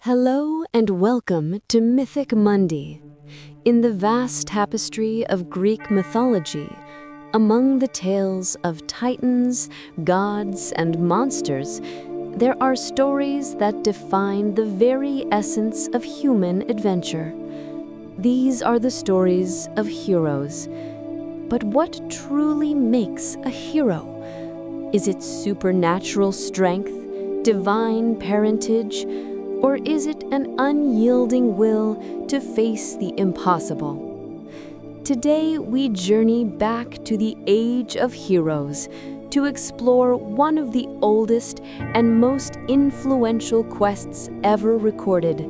Hello and welcome to Mythic Mundi. In the vast tapestry of Greek mythology, among the tales of titans, gods, and monsters, there are stories that define the very essence of human adventure. These are the stories of heroes. But what truly makes a hero? Is it supernatural strength, divine parentage, or is it an unyielding will to face the impossible? Today, we journey back to the Age of Heroes to explore one of the oldest and most influential quests ever recorded.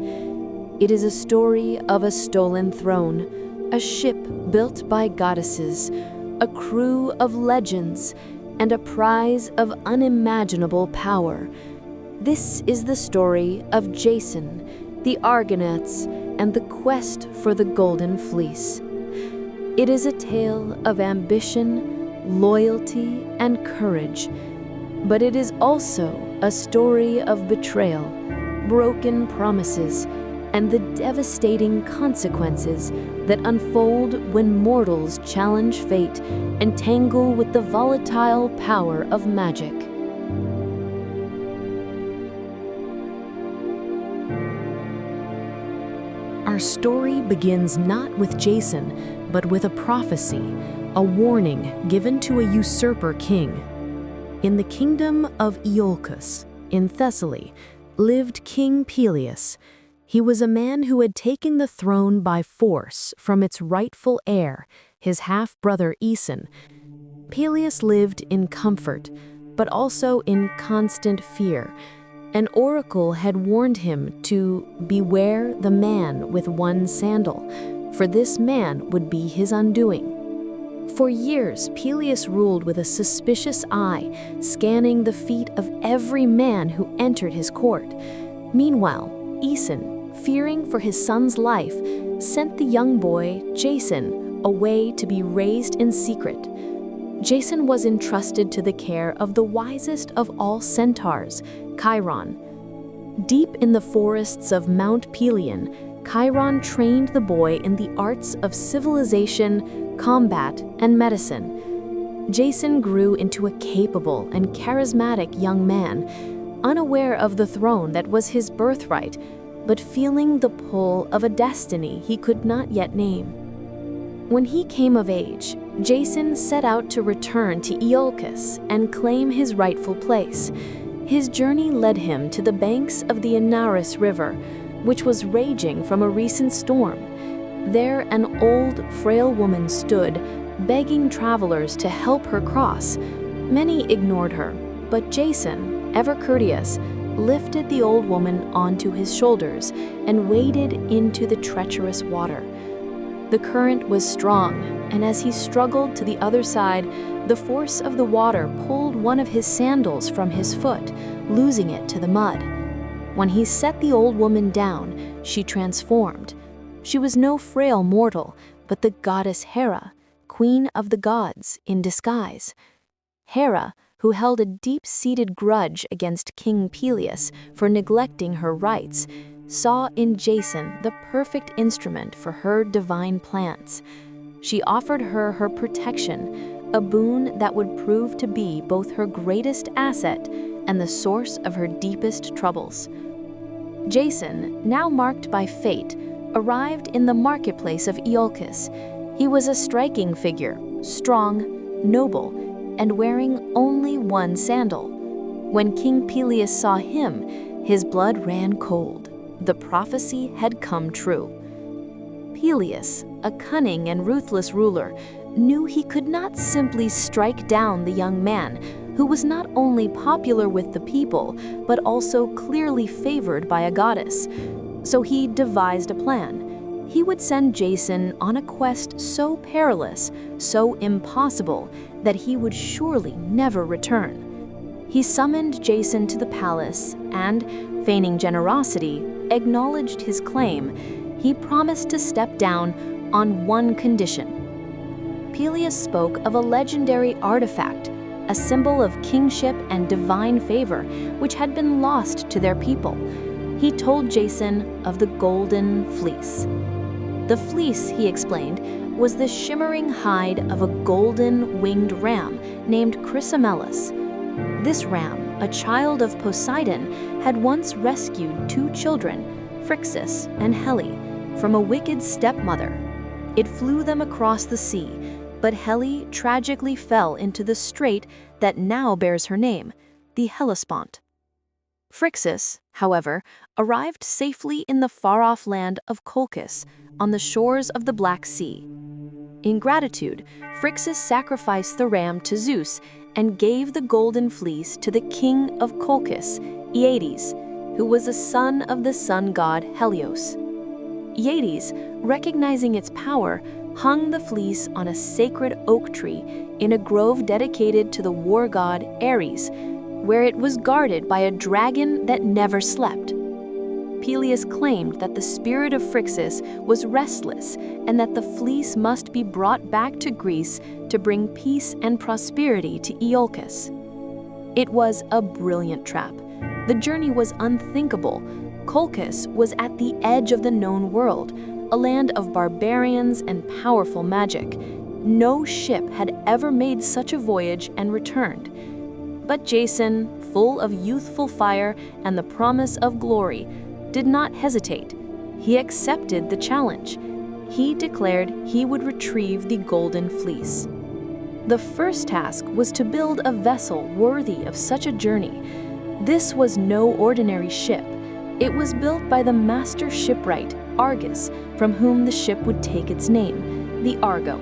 It is a story of a stolen throne, a ship built by goddesses, a crew of legends, and a prize of unimaginable power. This is the story of Jason, the Argonauts, and the quest for the Golden Fleece. It is a tale of ambition, loyalty, and courage, but it is also a story of betrayal, broken promises, and the devastating consequences that unfold when mortals challenge fate and tangle with the volatile power of magic. Our story begins not with Jason, but with a prophecy, a warning given to a usurper king. In the kingdom of Colchis, in Thessaly, lived King Peleus. He was a man who had taken the throne by force from its rightful heir, his half-brother Aeson. Peleus lived in comfort, but also in constant fear. An oracle had warned him to beware the man with one sandal, for this man would be his undoing. For years, Peleus ruled with a suspicious eye, scanning the feet of every man who entered his court. Meanwhile, Aeson, fearing for his son's life, sent the young boy, Jason, away to be raised in secret. Jason was entrusted to the care of the wisest of all centaurs, Chiron. Deep in the forests of Mount Pelion, Chiron trained the boy in the arts of civilization, combat, and medicine. Jason grew into a capable and charismatic young man, unaware of the throne that was his birthright, but feeling the pull of a destiny he could not yet name. When he came of age, Jason set out to return to Colchis and claim his rightful place. His journey led him to the banks of the Anaris River, which was raging from a recent storm. There, an old, frail woman stood, begging travelers to help her cross. Many ignored her, but Jason, ever courteous, lifted the old woman onto his shoulders and waded into the treacherous water. The current was strong, and as he struggled to the other side, the force of the water pulled one of his sandals from his foot, losing it to the mud. When he set the old woman down, she transformed. She was no frail mortal, but the goddess Hera, queen of the gods, in disguise. Hera, who held a deep-seated grudge against King Peleus for neglecting her rights, saw in Jason the perfect instrument for her divine plans. She offered her her protection, a boon that would prove to be both her greatest asset and the source of her deepest troubles. Jason, now marked by fate, arrived in the marketplace of Colchis. He was a striking figure, strong, noble, and wearing only one sandal. When King Peleus saw him, his blood ran cold. The prophecy had come true. Peleus, a cunning and ruthless ruler, knew he could not simply strike down the young man, who was not only popular with the people, but also clearly favored by a goddess. So he devised a plan. He would send Jason on a quest so perilous, so impossible, that he would surely never return. He summoned Jason to the palace and, feigning generosity, acknowledged his claim. He promised to step down on one condition. Peleus spoke of a legendary artifact, a symbol of kingship and divine favor, which had been lost to their people. He told Jason of the Golden Fleece. The fleece, he explained, was the shimmering hide of a golden winged ram named Chrysomelis. This ram, a child of Poseidon, had once rescued two children, Phrixus and Helle, from a wicked stepmother. It flew them across the sea, but Helle tragically fell into the strait that now bears her name, the Hellespont. Phrixus, however, arrived safely in the far-off land of Colchis, on the shores of the Black Sea. In gratitude, Phrixus sacrificed the ram to Zeus and gave the golden fleece to the king of Colchis, Aeetes, who was a son of the sun god Helios. Aeetes, recognizing its power, hung the fleece on a sacred oak tree in a grove dedicated to the war god Ares, where it was guarded by a dragon that never slept. Peleus claimed that the spirit of Phrixus was restless and that the fleece must be brought back to Greece to bring peace and prosperity to Iolcus. It was a brilliant trap. The journey was unthinkable. Colchis was at the edge of the known world, a land of barbarians and powerful magic. No ship had ever made such a voyage and returned. But Jason, full of youthful fire and the promise of glory, did not hesitate. He accepted the challenge. He declared he would retrieve the Golden Fleece. The first task was to build a vessel worthy of such a journey. This was no ordinary ship. It was built by the master shipwright, Argus, from whom the ship would take its name, the Argo.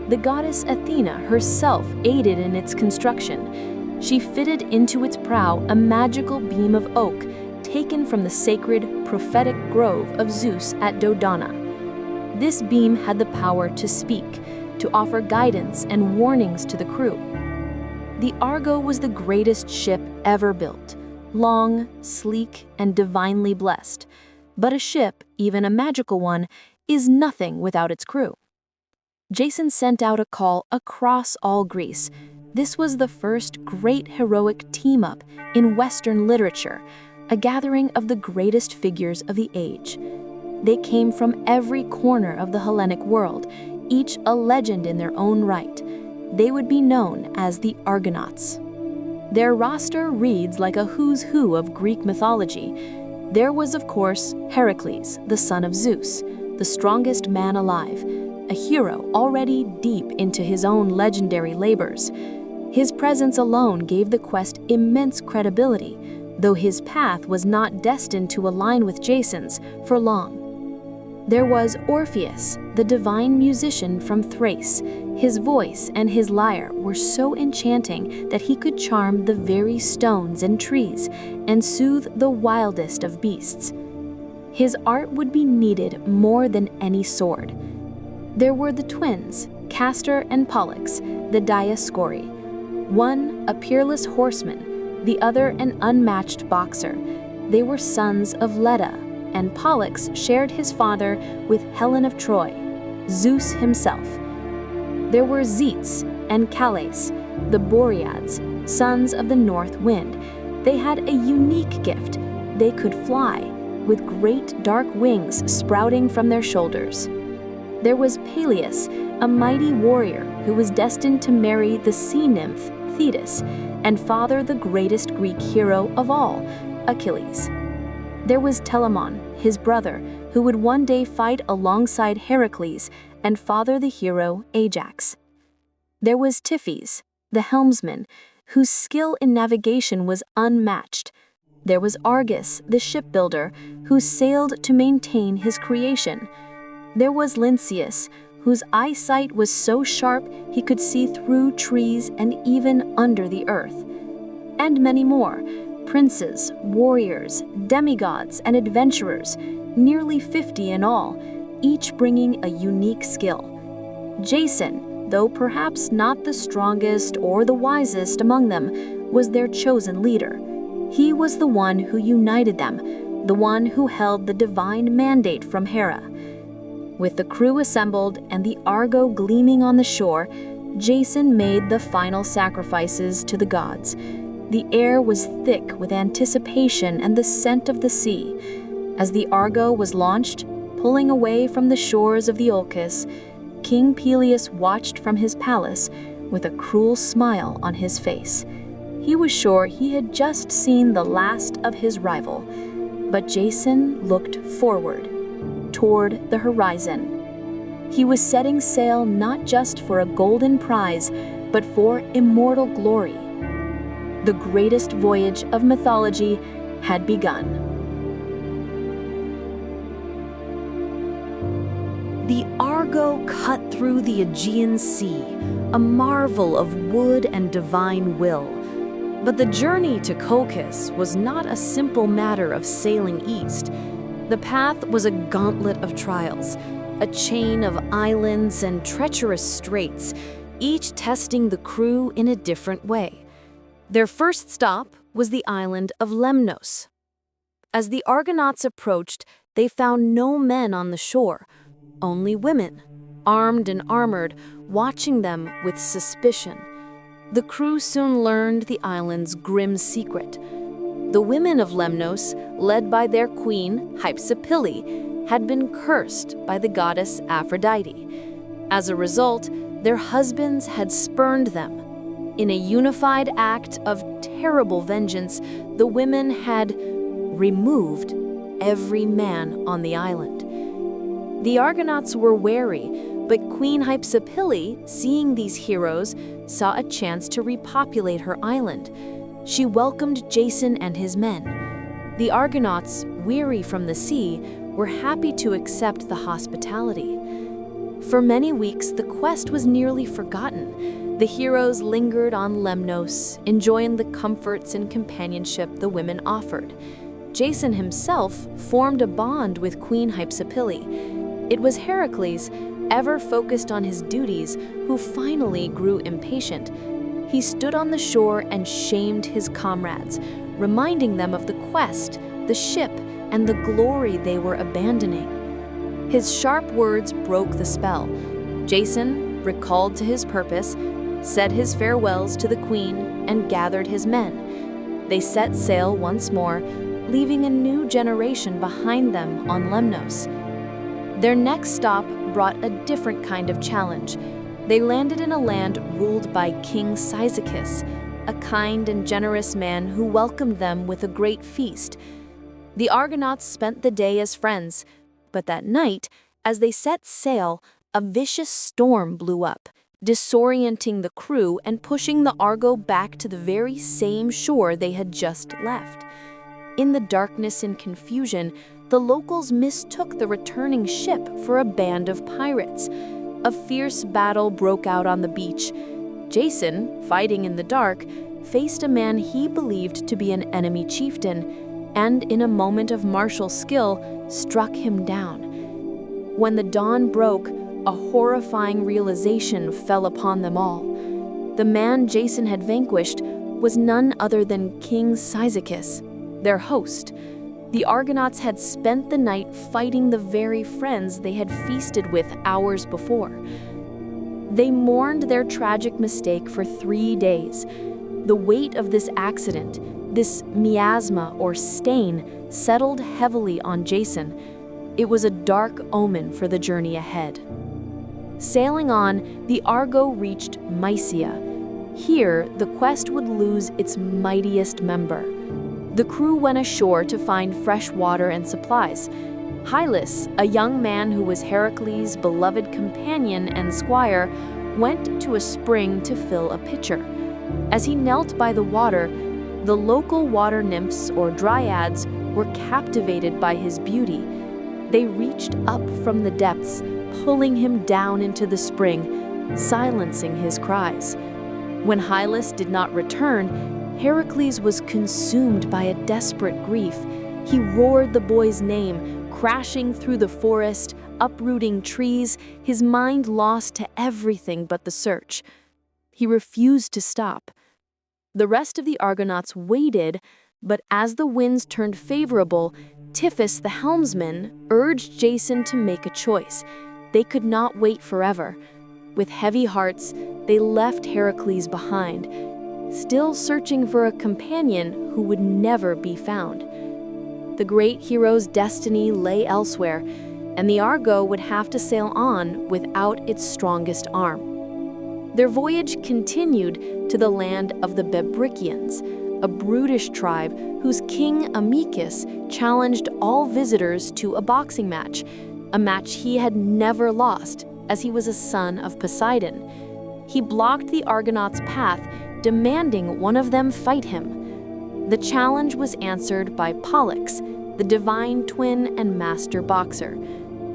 The goddess Athena herself aided in its construction. She fitted into its prow a magical beam of oak taken from the sacred, prophetic grove of Zeus at Dodona. This beam had the power to speak, to offer guidance and warnings to the crew. The Argo was the greatest ship ever built, long, sleek, and divinely blessed. But a ship, even a magical one, is nothing without its crew. Jason sent out a call across all Greece. This was the first great heroic team-up in Western literature, a gathering of the greatest figures of the age. They came from every corner of the Hellenic world, each a legend in their own right. They would be known as the Argonauts. Their roster reads like a who's who of Greek mythology. There was, of course, Heracles, the son of Zeus, the strongest man alive, a hero already deep into his own legendary labors. His presence alone gave the quest immense credibility, though his path was not destined to align with Jason's for long. There was Orpheus, the divine musician from Thrace. His voice and his lyre were so enchanting that he could charm the very stones and trees and soothe the wildest of beasts. His art would be needed more than any sword. There were the twins, Castor and Pollux, the Dioscuri. One, a peerless horseman, the other an unmatched boxer. They were sons of Leda, and Pollux shared his father with Helen of Troy, Zeus himself. There were Zetes and Calais, the Boreads, sons of the north wind. They had a unique gift. They could fly, with great dark wings sprouting from their shoulders. There was Peleus, a mighty warrior who was destined to marry the sea nymph Thetis and father the greatest Greek hero of all, Achilles. There was Telamon, his brother, who would one day fight alongside Heracles and father the hero Ajax. There was Tiphys, the helmsman, whose skill in navigation was unmatched. There was Argus, the shipbuilder, who sailed to maintain his creation. There was Lynceus, whose eyesight was so sharp he could see through trees and even under the earth. And many more, princes, warriors, demigods, and adventurers, nearly 50 in all, each bringing a unique skill. Jason, though perhaps not the strongest or the wisest among them, was their chosen leader. He was the one who united them, the one who held the divine mandate from Hera. With the crew assembled and the Argo gleaming on the shore, Jason made the final sacrifices to the gods. The air was thick with anticipation and the scent of the sea. As the Argo was launched, pulling away from the shores of the Colchis, King Peleus watched from his palace with a cruel smile on his face. He was sure he had just seen the last of his rival. But Jason looked forward, toward the horizon. He was setting sail not just for a golden prize, but for immortal glory. The greatest voyage of mythology had begun. The Argo cut through the Aegean Sea, a marvel of wood and divine will. But the journey to Colchis was not a simple matter of sailing east. The path was a gauntlet of trials, a chain of islands and treacherous straits, each testing the crew in a different way. Their first stop was the island of Lemnos. As the Argonauts approached, they found no men on the shore, only women, armed and armored, watching them with suspicion. The crew soon learned the island's grim secret. The women of Lemnos, led by their queen, Hypsipyle, had been cursed by the goddess Aphrodite. As a result, their husbands had spurned them. In a unified act of terrible vengeance, the women had removed every man on the island. The Argonauts were wary, but Queen Hypsipyle, seeing these heroes, saw a chance to repopulate her island. She welcomed Jason and his men. The Argonauts, weary from the sea, were happy to accept the hospitality. For many weeks, the quest was nearly forgotten. The heroes lingered on Lemnos, enjoying the comforts and companionship the women offered. Jason himself formed a bond with Queen Hypsipyle. It was Heracles, ever focused on his duties, who finally grew impatient. He stood on the shore and shamed his comrades, reminding them of the quest, the ship, and the glory they were abandoning. His sharp words broke the spell. Jason, recalled to his purpose, said his farewells to the queen and gathered his men. They set sail once more, leaving a new generation behind them on Lemnos. Their next stop brought a different kind of challenge. They landed in a land ruled by King Cyzicus, a kind and generous man who welcomed them with a great feast. The Argonauts spent the day as friends, but that night, as they set sail, a vicious storm blew up, disorienting the crew and pushing the Argo back to the very same shore they had just left. In the darkness and confusion, the locals mistook the returning ship for a band of pirates. A fierce battle broke out on the beach. Jason, fighting in the dark, faced a man he believed to be an enemy chieftain, and in a moment of martial skill, struck him down. When the dawn broke, a horrifying realization fell upon them all. The man Jason had vanquished was none other than King Cyzicus, their host. The Argonauts had spent the night fighting the very friends they had feasted with hours before. They mourned their tragic mistake for 3 days. The weight of this accident, this miasma or stain, settled heavily on Jason. It was a dark omen for the journey ahead. Sailing on, the Argo reached Mysia. Here, the quest would lose its mightiest member. The crew went ashore to find fresh water and supplies. Hylas, a young man who was Heracles' beloved companion and squire, went to a spring to fill a pitcher. As he knelt by the water, the local water nymphs or dryads were captivated by his beauty. They reached up from the depths, pulling him down into the spring, silencing his cries. When Hylas did not return, Heracles was consumed by a desperate grief. He roared the boy's name, crashing through the forest, uprooting trees, his mind lost to everything but the search. He refused to stop. The rest of the Argonauts waited, but as the winds turned favorable, Tiphys, the helmsman, urged Jason to make a choice. They could not wait forever. With heavy hearts, they left Heracles behind. still searching for a companion who would never be found. The great hero's destiny lay elsewhere, and the Argo would have to sail on without its strongest arm. Their voyage continued to the land of the Bebrycians, a brutish tribe whose king Amycus challenged all visitors to a boxing match, a match he had never lost, as he was a son of Poseidon. He blocked the Argonauts' path, demanding one of them fight him. The challenge was answered by Pollux, the divine twin and master boxer.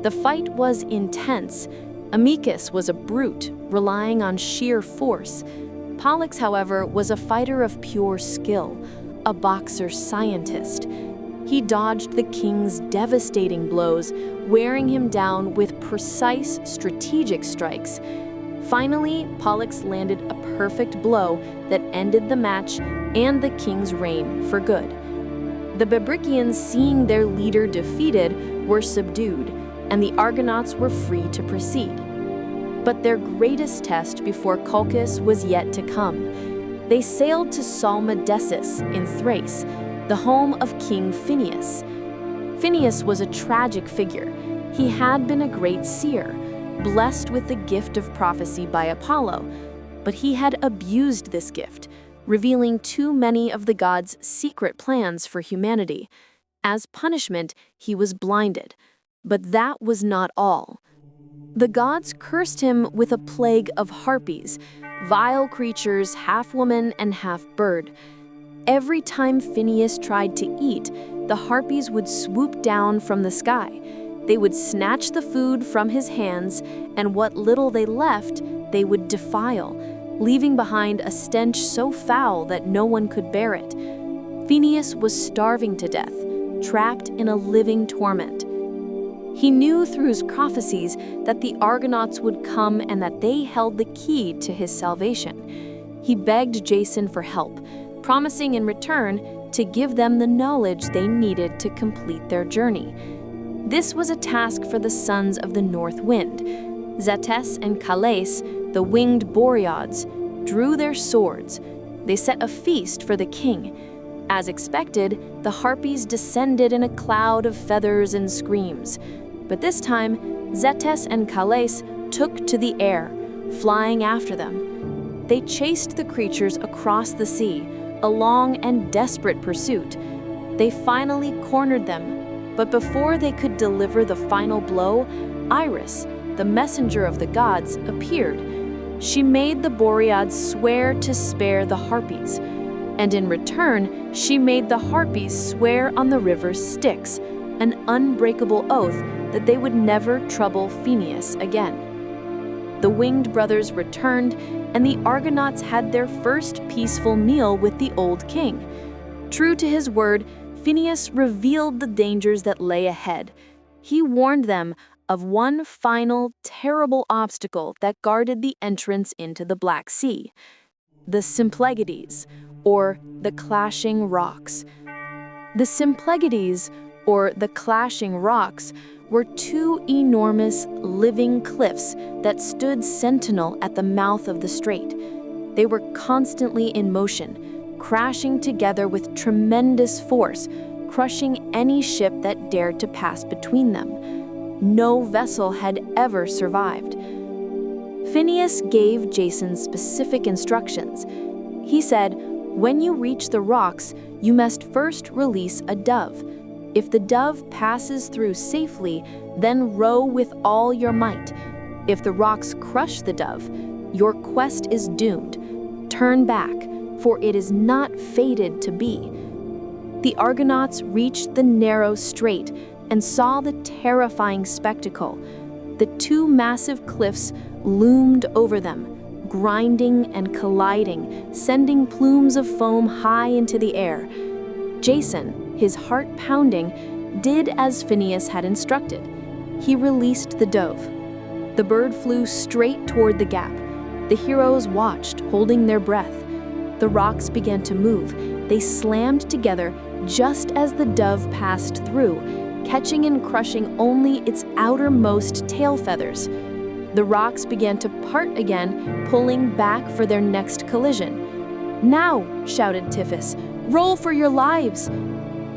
The fight was intense. Amycus was a brute, relying on sheer force. Pollux, however, was a fighter of pure skill, a boxer scientist. He dodged the king's devastating blows, wearing him down with precise strategic strikes. Finally, Pollux landed a perfect blow that ended the match and the king's reign for good. The Bebrycians, seeing their leader defeated, were subdued, and the Argonauts were free to proceed. But their greatest test before Colchis was yet to come. They sailed to Salmydessus in Thrace, the home of King Phineus. Phineus was a tragic figure. He had been a great seer, blessed with the gift of prophecy by Apollo, but he had abused this gift, revealing too many of the gods' secret plans for humanity. As punishment, he was blinded. But that was not all. The gods cursed him with a plague of harpies, vile creatures half woman and half bird. Every time Phineus tried to eat, the harpies would swoop down from the sky. They would snatch the food from his hands, and what little they left, they would defile, leaving behind a stench so foul that no one could bear it. Phineus was starving to death, trapped in a living torment. He knew through his prophecies that the Argonauts would come and that they held the key to his salvation. He begged Jason for help, promising in return to give them the knowledge they needed to complete their journey. This was a task for the sons of the North Wind. Zetes and Calais, the winged Boreads, drew their swords. They set a feast for the king. As expected, the harpies descended in a cloud of feathers and screams. But this time, Zetes and Calais took to the air, flying after them. They chased the creatures across the sea, a long and desperate pursuit. They finally cornered them. But before they could deliver the final blow, Iris, the messenger of the gods, appeared. She made the Boreads swear to spare the harpies, and in return, she made the harpies swear on the river's Styx, an unbreakable oath that they would never trouble Phineus again. The winged brothers returned, and the Argonauts had their first peaceful meal with the old king. True to his word, Phineus revealed the dangers that lay ahead. He warned them of one final, terrible obstacle that guarded the entrance into the Black Sea: the Symplegades, or the Clashing Rocks. The Symplegades, or the Clashing Rocks, were two enormous, living cliffs that stood sentinel at the mouth of the strait. They were constantly in motion, crashing together with tremendous force, crushing any ship that dared to pass between them. No vessel had ever survived. Phineus gave Jason specific instructions. He said, "When you reach the rocks, you must first release a dove. If the dove passes through safely, then row with all your might. If the rocks crush the dove, your quest is doomed. Turn back, for it is not fated to be." The Argonauts reached the narrow strait and saw the terrifying spectacle. The two massive cliffs loomed over them, grinding and colliding, sending plumes of foam high into the air. Jason, his heart pounding, did as Phineus had instructed. He released the dove. The bird flew straight toward the gap. The heroes watched, holding their breath. The rocks began to move. They slammed together just as the dove passed through, catching and crushing only its outermost tail feathers. The rocks began to part again, pulling back for their next collision. "Now," shouted Tiphys, "roll for your lives!"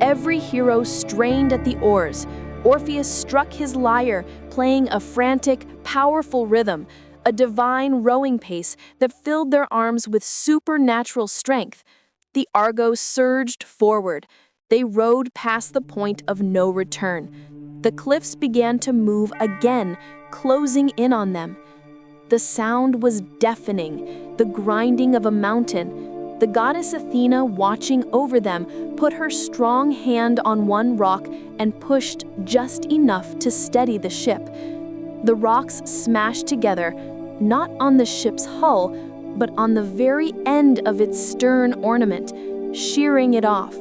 Every hero strained at the oars. Orpheus struck his lyre, playing a frantic, powerful rhythm, a divine rowing pace that filled their arms with supernatural strength. The Argos surged forward. They rowed past the point of no return. The cliffs began to move again, closing in on them. The sound was deafening, the grinding of a mountain. The goddess Athena, watching over them, put her strong hand on one rock and pushed just enough to steady the ship. The rocks smashed together, not on the ship's hull, but on the very end of its stern ornament, shearing it off.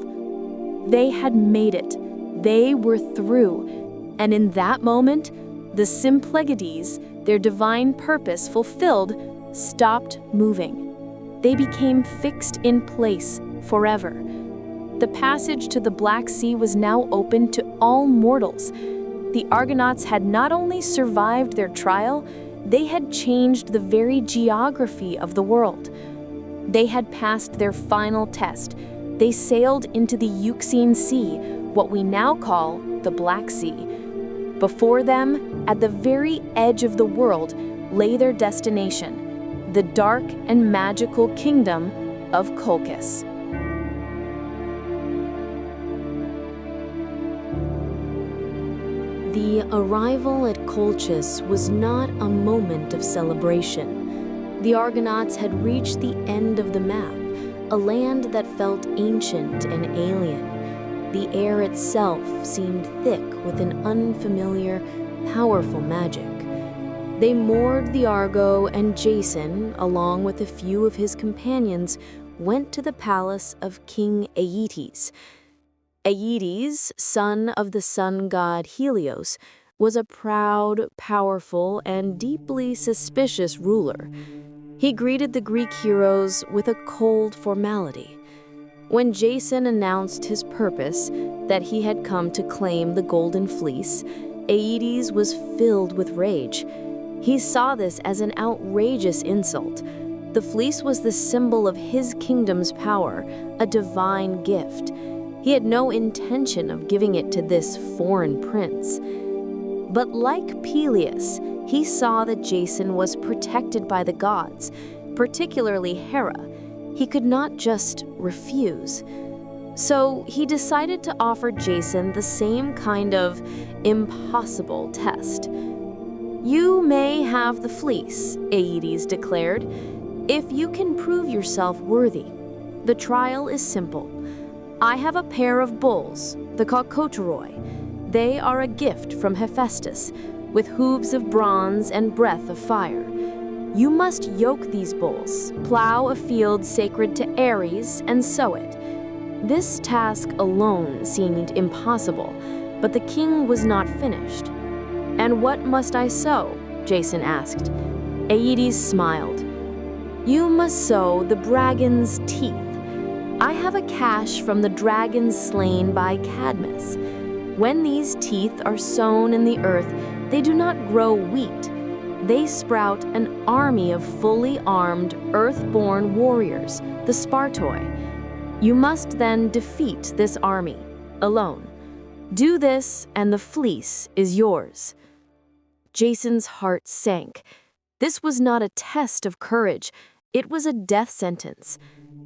They had made it. They were through. And in that moment, the Symplegades, their divine purpose fulfilled, stopped moving. They became fixed in place forever. The passage to the Black Sea was now open to all mortals. The Argonauts had not only survived their trial, they had changed the very geography of the world. They had passed their final test. They sailed into the Euxine Sea, what we now call the Black Sea. Before them, at the very edge of the world, lay their destination, the dark and magical kingdom of Colchis. The arrival at Colchis was not a moment of celebration. The Argonauts had reached the end of the map, a land that felt ancient and alien. The air itself seemed thick with an unfamiliar, powerful magic. They moored the Argo, and Jason, along with a few of his companions, went to the palace of King Aeetes. Aeetes, son of the sun god Helios, was a proud, powerful, and deeply suspicious ruler. He greeted the Greek heroes with a cold formality. When Jason announced his purpose, that he had come to claim the Golden Fleece, Aeetes was filled with rage. He saw this as an outrageous insult. The fleece was the symbol of his kingdom's power, a divine gift. He had no intention of giving it to this foreign prince. But like Peleus, he saw that Jason was protected by the gods, particularly Hera. He could not just refuse. So he decided to offer Jason the same kind of impossible test. "You may have the fleece," Aeetes declared, "if you can prove yourself worthy. The trial is simple. I have a pair of bulls, the Caucoteroi. They are a gift from Hephaestus, with hooves of bronze and breath of fire. You must yoke these bulls, plow a field sacred to Ares, and sow it." This task alone seemed impossible, but the king was not finished. "And what must I sow?" Jason asked. Aeetes smiled. "You must sow the dragon's teeth. I have a cache from the dragons slain by Cadmus. When these teeth are sown in the earth, they do not grow wheat. They sprout an army of fully armed, earth-born warriors, the Spartoi. You must then defeat this army, alone. Do this, and the fleece is yours." Jason's heart sank. This was not a test of courage. It was a death sentence.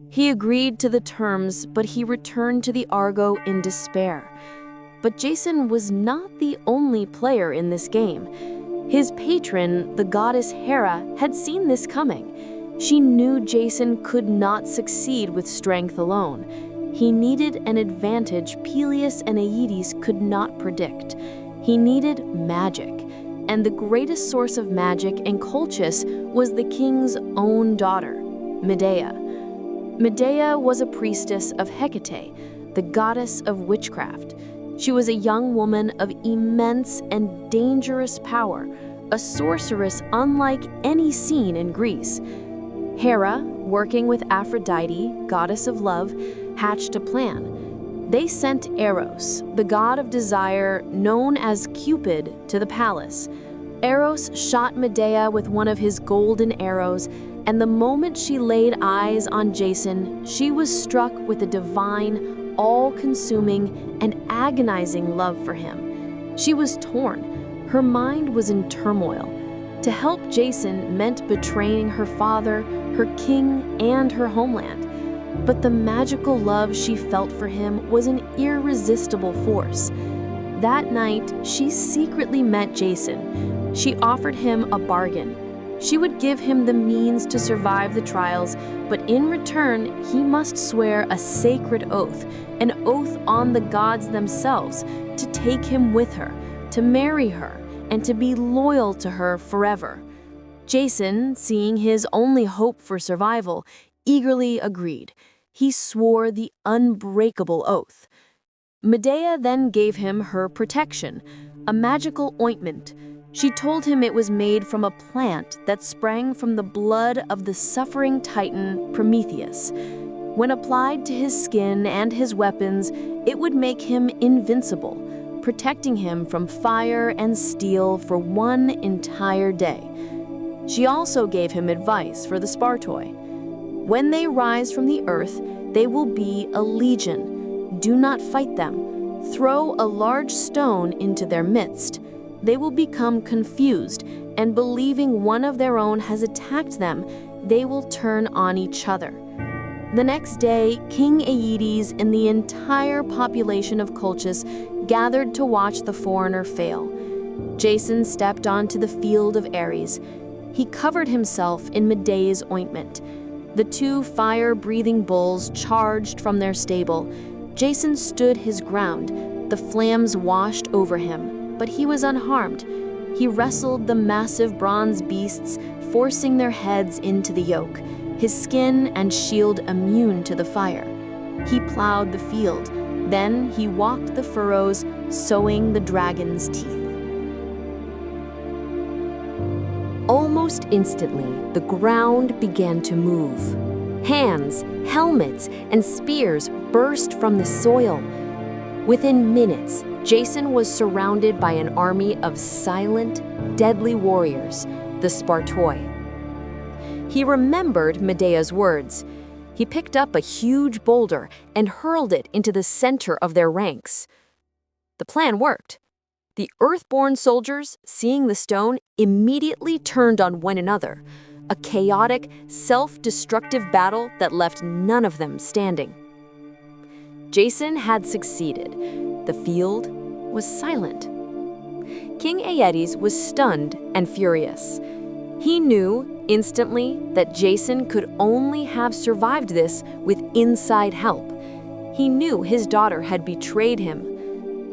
He agreed to the terms, but he returned to the Argo in despair. But Jason was not the only player in this game. His patron, the goddess Hera, had seen this coming. She knew Jason could not succeed with strength alone. He needed an advantage Peleus and Aeetes could not predict. He needed magic. And the greatest source of magic in Colchis was the king's own daughter, Medea. Medea was a priestess of Hecate, the goddess of witchcraft. She was a young woman of immense and dangerous power, a sorceress unlike any seen in Greece. Hera, working with Aphrodite, goddess of love, hatched a plan. They sent Eros, the god of desire known as Cupid, to the palace. Eros shot Medea with one of his golden arrows, and the moment she laid eyes on Jason, she was struck with a divine, all-consuming, and agonizing love for him. She was torn. Her mind was in turmoil. To help Jason meant betraying her father, her king, and her homeland. But the magical love she felt for him was an irresistible force. That night, she secretly met Jason. She offered him a bargain. She would give him the means to survive the trials, but in return, he must swear a sacred oath, an oath on the gods themselves, to take him with her, to marry her, and to be loyal to her forever. Jason, seeing his only hope for survival, eagerly agreed. He swore the unbreakable oath. Medea then gave him her protection, a magical ointment. She told him it was made from a plant that sprang from the blood of the suffering titan Prometheus. When applied to his skin and his weapons, it would make him invincible, protecting him from fire and steel for one entire day. She also gave him advice for the Spartoi. When they rise from the earth, they will be a legion. Do not fight them. Throw a large stone into their midst. They will become confused, and believing one of their own has attacked them, they will turn on each other. The next day, King Aeetes and the entire population of Colchis gathered to watch the foreigner fail. Jason stepped onto the field of Ares. He covered himself in Medea's ointment. The two fire-breathing bulls charged from their stable. Jason stood his ground. The flames washed over him, but he was unharmed. He wrestled the massive bronze beasts, forcing their heads into the yoke, his skin and shield immune to the fire. He plowed the field. Then he walked the furrows, sowing the dragon's teeth. Almost instantly, the ground began to move. Hands, helmets, and spears burst from the soil. Within minutes, Jason was surrounded by an army of silent, deadly warriors, the Spartoi. He remembered Medea's words. He picked up a huge boulder and hurled it into the center of their ranks. The plan worked. The Earthborn soldiers, seeing the stone, immediately turned on one another, a chaotic, self-destructive battle that left none of them standing. Jason had succeeded. The field was silent. King Aeetes was stunned and furious. He knew instantly that Jason could only have survived this with inside help. He knew his daughter had betrayed him.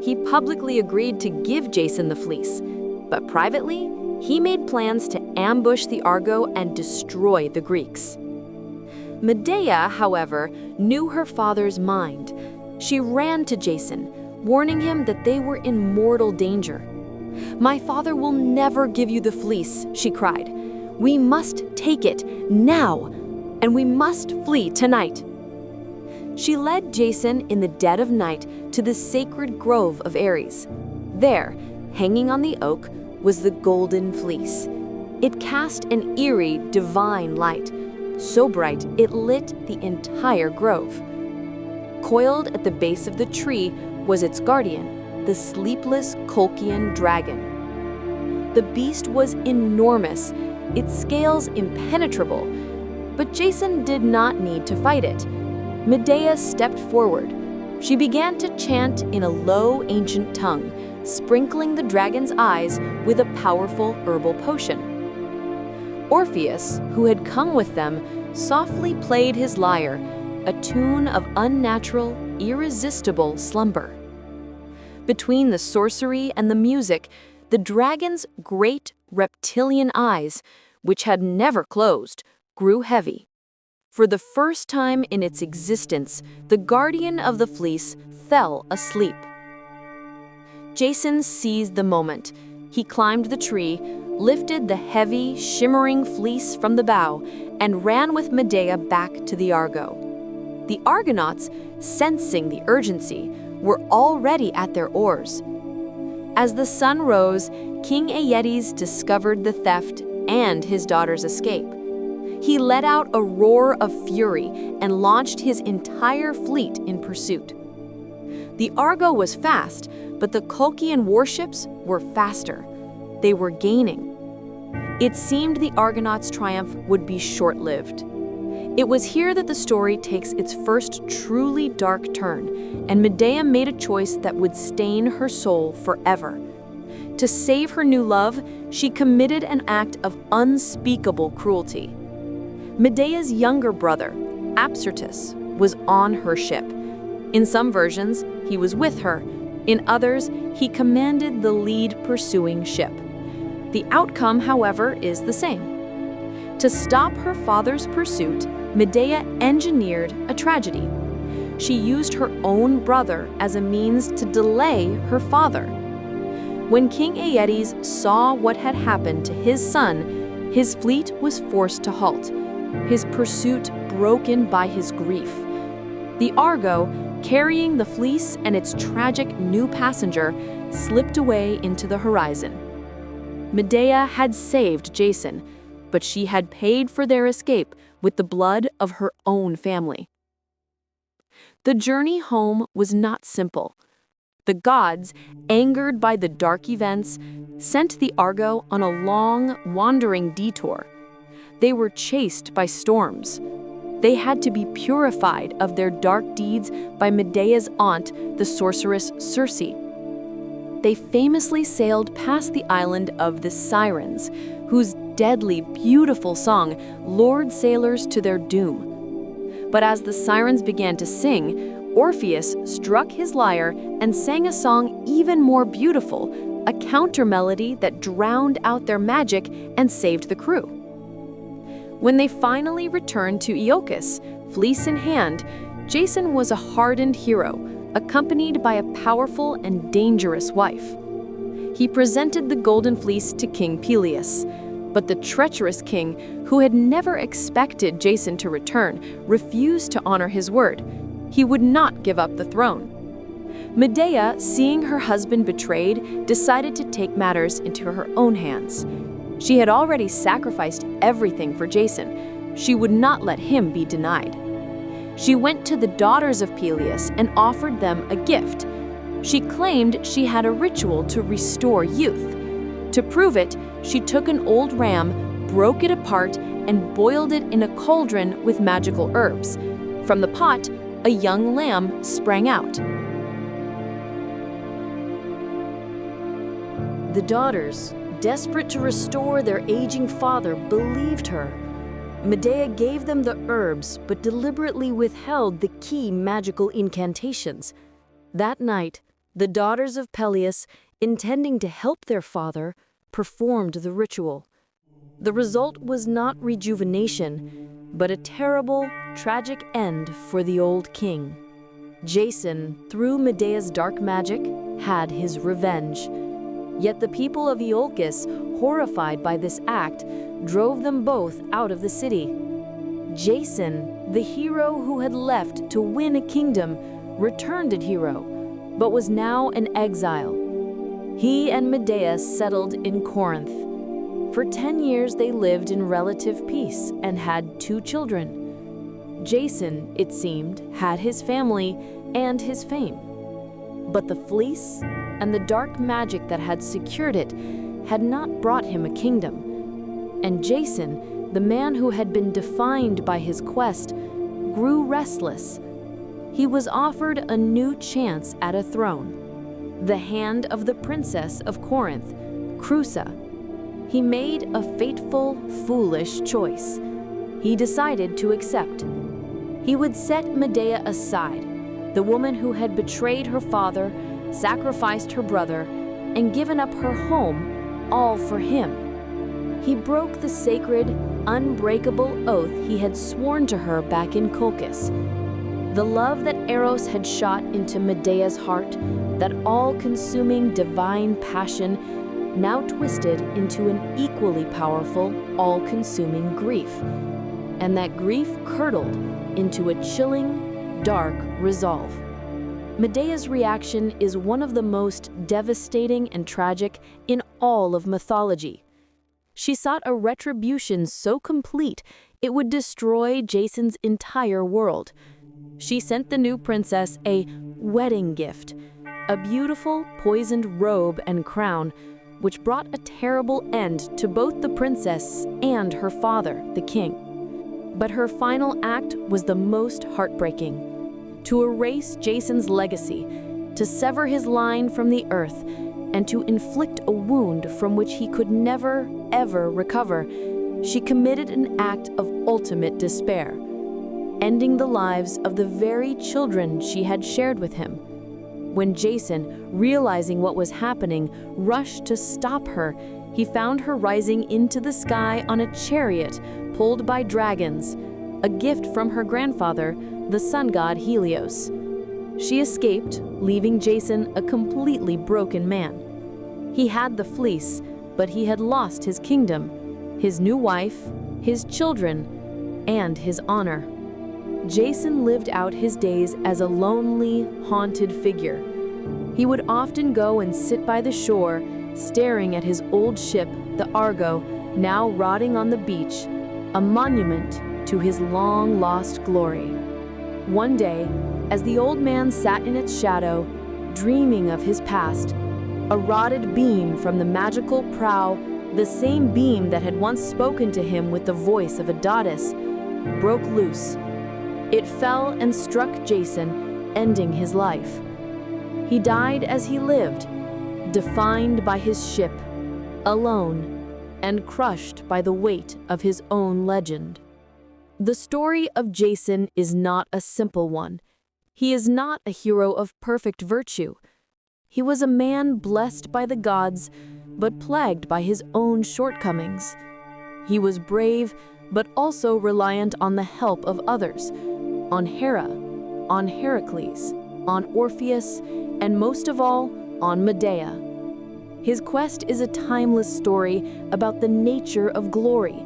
He publicly agreed to give Jason the fleece, but privately, he made plans to ambush the Argo and destroy the Greeks. Medea, however, knew her father's mind. She ran to Jason, warning him that they were in mortal danger. "My father will never give you the fleece," she cried. "We must take it now, and we must flee tonight." She led Jason in the dead of night to the sacred grove of Ares. There, hanging on the oak, was the Golden Fleece. It cast an eerie, divine light, so bright it lit the entire grove. Coiled at the base of the tree was its guardian, the sleepless Colchian dragon. The beast was enormous, its scales impenetrable, but Jason did not need to fight it. Medea stepped forward. She began to chant in a low, ancient tongue, sprinkling the dragon's eyes with a powerful herbal potion. Orpheus, who had come with them, softly played his lyre, a tune of unnatural, irresistible slumber. Between the sorcery and the music, the dragon's great reptilian eyes, which had never closed, grew heavy. For the first time in its existence, the guardian of the fleece fell asleep. Jason seized the moment. He climbed the tree, lifted the heavy, shimmering fleece from the bough, and ran with Medea back to the Argo. The Argonauts, sensing the urgency, were already at their oars. As the sun rose, King Aeetes discovered the theft and his daughter's escape. He let out a roar of fury and launched his entire fleet in pursuit. The Argo was fast, but the Colchian warships were faster. They were gaining. It seemed the Argonauts' triumph would be short-lived. It was here that the story takes its first truly dark turn, and Medea made a choice that would stain her soul forever. To save her new love, she committed an act of unspeakable cruelty. Medea's younger brother, Apsyrtus, was on her ship. In some versions, he was with her. In others, he commanded the lead pursuing ship. The outcome, however, is the same. To stop her father's pursuit, Medea engineered a tragedy. She used her own brother as a means to delay her father. When King Aeetes saw what had happened to his son, his fleet was forced to halt, his pursuit broken by his grief. The Argo, carrying the fleece and its tragic new passenger, slipped away into the horizon. Medea had saved Jason, but she had paid for their escape with the blood of her own family. The journey home was not simple. The gods, angered by the dark events, sent the Argo on a long, wandering detour. They were chased by storms. They had to be purified of their dark deeds by Medea's aunt, the sorceress Circe. They famously sailed past the island of the Sirens, whose deadly, beautiful song lured sailors to their doom. But as the sirens began to sing, Orpheus struck his lyre and sang a song even more beautiful, a counter melody that drowned out their magic and saved the crew. When they finally returned to Iolcus, fleece in hand, Jason was a hardened hero, accompanied by a powerful and dangerous wife. He presented the Golden Fleece to King Peleus, but the treacherous king, who had never expected Jason to return, refused to honor his word. He would not give up the throne. Medea, seeing her husband betrayed, decided to take matters into her own hands. She had already sacrificed everything for Jason. She would not let him be denied. She went to the daughters of Peleus and offered them a gift. She claimed she had a ritual to restore youth. To prove it, she took an old ram, broke it apart, and boiled it in a cauldron with magical herbs. From the pot, a young lamb sprang out. The daughters, desperate to restore their aging father, believed her. Medea gave them the herbs, but deliberately withheld the key magical incantations. That night, the daughters of Peleus, intending to help their father, performed the ritual. The result was not rejuvenation, but a terrible, tragic end for the old king. Jason, through Medea's dark magic, had his revenge. Yet the people of Iolcus, horrified by this act, drove them both out of the city. Jason, the hero who had left to win a kingdom, returned a hero, but was now an exile. He and Medea settled in Corinth. For 10 years they lived in relative peace and had 2 children. Jason, it seemed, had his family and his fame. But the fleece and the dark magic that had secured it had not brought him a kingdom. And Jason, the man who had been defined by his quest, grew restless. He was offered a new chance at a throne, the hand of the princess of Corinth, Creusa. He made a fateful, foolish choice. He decided to accept. He would set Medea aside, the woman who had betrayed her father, sacrificed her brother, and given up her home, all for him. He broke the sacred, unbreakable oath he had sworn to her back in Colchis. The love that Eros had shot into Medea's heart, that all-consuming divine passion, now twisted into an equally powerful, all-consuming grief. And that grief curdled into a chilling, dark resolve. Medea's reaction is one of the most devastating and tragic in all of mythology. She sought a retribution so complete It would destroy Jason's entire world. She sent the new princess a wedding gift, a beautiful poisoned robe and crown, which brought a terrible end to both the princess and her father, the king. But her final act was the most heartbreaking: to erase Jason's legacy, to sever his line from the earth, and to inflict a wound from which he could never, ever recover. She committed an act of ultimate despair, ending the lives of the very children she had shared with him. When Jason, realizing what was happening, rushed to stop her, he found her rising into the sky on a chariot pulled by dragons, a gift from her grandfather, the sun god Helios. She escaped, leaving Jason a completely broken man. He had the fleece, but he had lost his kingdom, his new wife, his children, and his honor. Jason lived out his days as a lonely, haunted figure. He would often go and sit by the shore, staring at his old ship, the Argo, now rotting on the beach, a monument to his long-lost glory. One day, as the old man sat in its shadow, dreaming of his past, a rotted beam from the magical prow, the same beam that had once spoken to him with the voice of a goddess, broke loose. It fell and struck Jason, ending his life. He died as he lived, defined by his ship, alone, and crushed by the weight of his own legend. The story of Jason is not a simple one. He is not a hero of perfect virtue. He was a man blessed by the gods, but plagued by his own shortcomings. He was brave, but also reliant on the help of others, on Hera, on Heracles, on Orpheus, and most of all, on Medea. His quest is a timeless story about the nature of glory,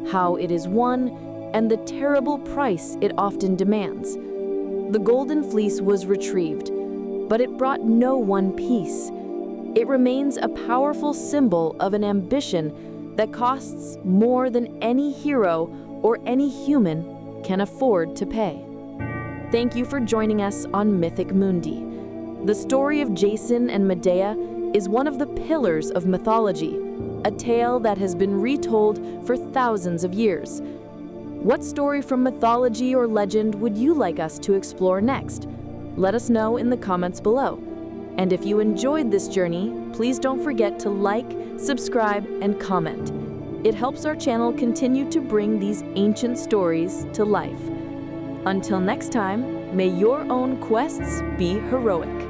how it is won, and the terrible price it often demands. The Golden Fleece was retrieved, but it brought no one peace. It remains a powerful symbol of an ambition that costs more than any hero or any human can afford to pay. Thank you for joining us on Mythic Mundi. The story of Jason and Medea is one of the pillars of mythology, a tale that has been retold for thousands of years. What story from mythology or legend would you like us to explore next? Let us know in the comments below. And if you enjoyed this journey, please don't forget to like, subscribe, and comment. It helps our channel continue to bring these ancient stories to life. Until next time, may your own quests be heroic.